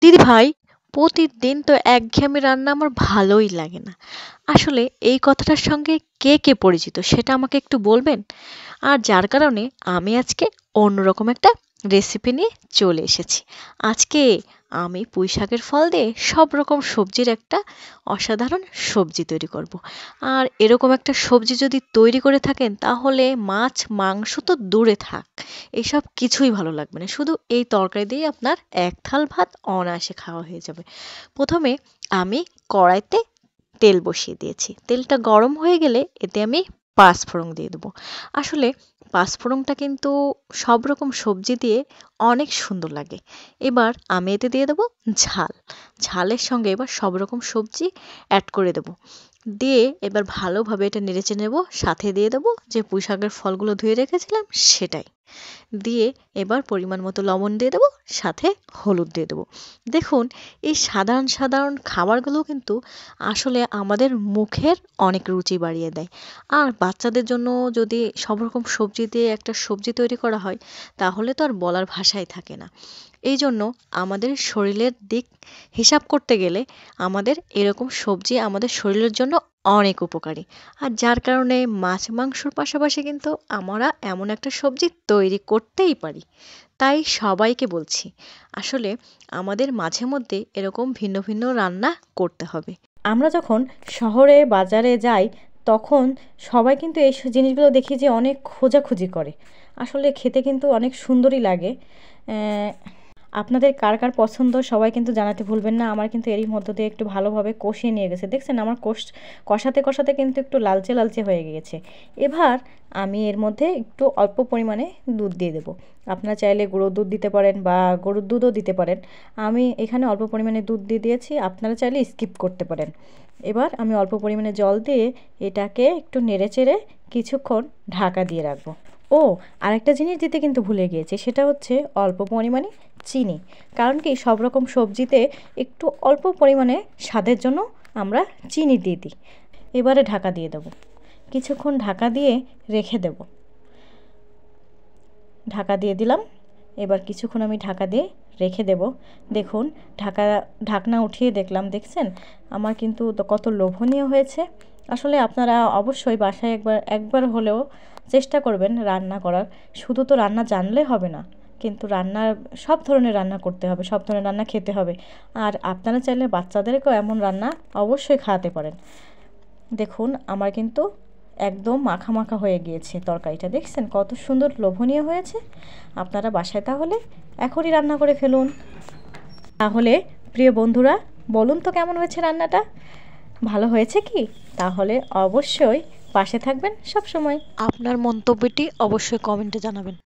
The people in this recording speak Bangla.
দিদিভাই, প্রতিদিন তো একঘেয়েমি রান্না আমার ভালোই লাগে না। আসলে এই কথাটার সঙ্গে কে কে পরিচিত সেটা আমাকে একটু বলবেন? আর যার কারণে আমি আজকে অন্যরকম একটা রেসিপি নিয়ে চলে এসেছি। আজকে আমি পুঁই শাকের ফল দিয়ে সব রকম সবজির একটা অসাধারণ সবজি তৈরি করব। আর এরকম একটা সবজি যদি তৈরি করে থাকেন তাহলে মাছ মাংস তো দূরে থাক, এসব কিছুই ভালো লাগবে না, শুধু এই তরকারি দিয়ে আপনার এক থাল ভাত অনায়াসে খাওয়া হয়ে যাবে। প্রথমে আমি কড়াইতে তেল বসিয়ে দিয়েছি। তেলটা গরম হয়ে গেলে এতে আমি পাঁচফোড়ন দিয়ে দেবো। আসলে পাঁচফোড়নটা কিন্তু সব রকম সবজি দিয়ে অনেক সুন্দর লাগে। এবার আমি এতে দিয়ে দেবো ঝাল। ঝালের সঙ্গে এবার সব রকম সবজি অ্যাড করে দেবো। দিয়ে এবার ভালোভাবে এটা নেড়েচেড়ে নেব। সাথে দিয়ে দেবো যে পুঁই শাকের ফলগুলো ধুয়ে রেখেছিলাম সেটাই। দিয়ে এবার পরিমাণ মতো লবণ দিয়ে দেবো, সাথে হলুদ দিয়ে দেবো। দেখুন, এই সাধারণ সাধারণ খাবারগুলো কিন্তু আসলে আমাদের মুখের অনেক রুচি বাড়িয়ে দেয়। আর বাচ্চাদের জন্য যদি সব রকম সবজি দিয়ে একটা সবজি তৈরি করা হয় তাহলে তো আর বলার ভাষাই থাকে না। এই জন্য আমাদের শরীরের দিক হিসাব করতে গেলে আমাদের এরকম সবজি আমাদের শরীরের জন্য অনেক উপকারী। আর যার কারণে মাছ মাংসর পাশাপাশি কিন্তু আমরা এমন একটা সবজি তৈরি করতেই পারি। তাই সবাইকে বলছি, আসলে আমাদের মাঝে মধ্যে এরকম ভিন্ন ভিন্ন রান্না করতে হবে। আমরা যখন শহরে বাজারে যাই তখন সবাই কিন্তু এই জিনিসগুলো দেখি যে অনেক খোঁজাখুঁজি করে। আসলে খেতে কিন্তু অনেক সুন্দরই লাগে। আপনাদের কার কার পছন্দ সবাই কিন্তু জানাতে ভুলবেন না। আমার কিন্তু এরই মধ্য দিয়ে একটু ভালোভাবে কষিয়ে নিয়ে গেছে, দেখছেন আমার কষাতে কষাতে কিন্তু একটু লালচে লালচে হয়ে গিয়েছে। এবার আমি এর মধ্যে একটু অল্প পরিমাণে দুধ দিয়ে দেবো। আপনারা চাইলে গুঁড়ো দুধ দিতে পারেন বা গরুর দুধও দিতে পারেন। আমি এখানে অল্প পরিমাণে দুধ দিয়ে দিয়েছি, আপনারা চাইলে স্কিপ করতে পারেন। এবার আমি অল্প পরিমাণে জল দিয়ে এটাকে একটু নেড়েচেড়ে কিছুক্ষণ ঢাকা দিয়ে রাখবো। ও, আরেকটা জিনিস দিতে কিন্তু ভুলে গিয়েছি, সেটা হচ্ছে অল্প পরিমাণে চিনি। কারণ কি সব রকম সবজিতে একটু অল্প পরিমাণে স্বাদের জন্য আমরা চিনি দিয়ে দিই। এবারে ঢাকা দিয়ে দেবো, কিছুক্ষণ ঢাকা দিয়ে রেখে দেব। ঢাকা দিয়ে দিলাম। এবার কিছুক্ষণ আমি ঢাকা দিয়ে রেখে দেব। দেখুন, ঢাকনা উঠিয়ে দেখলাম, দেখছেন আমার কিন্তু কত লোভনীয় হয়েছে। আসলে আপনারা অবশ্যই বাসায় একবার হলেও চেষ্টা করবেন রান্না করার। শুধু তো রান্না জানলে হবে না, কিন্তু সব ধরনের রান্না করতে হবে, সব ধরনের রান্না খেতে হবে। আর আপনারা চাইলে বাচ্চাদেরকেও এমন রান্না অবশ্যই খাওয়াতে পারেন। দেখুন, আমার কিন্তু একদম মাখা মাখা হয়ে গিয়েছে তরকারিটা, দেখছেন কত সুন্দর লোভনীয় হয়েছে। আপনারা বাসায় তাহলে এখনই রান্না করে ফেলুন। তাহলে প্রিয় বন্ধুরা, বলুন তো কেমন হয়েছে রান্নাটা, ভালো হয়েছে কি? তাহলে অবশ্যই পাশে থাকবেন সব সময়। আপনার মন্তব্যটি অবশ্যই কমেন্টে জানাবেন।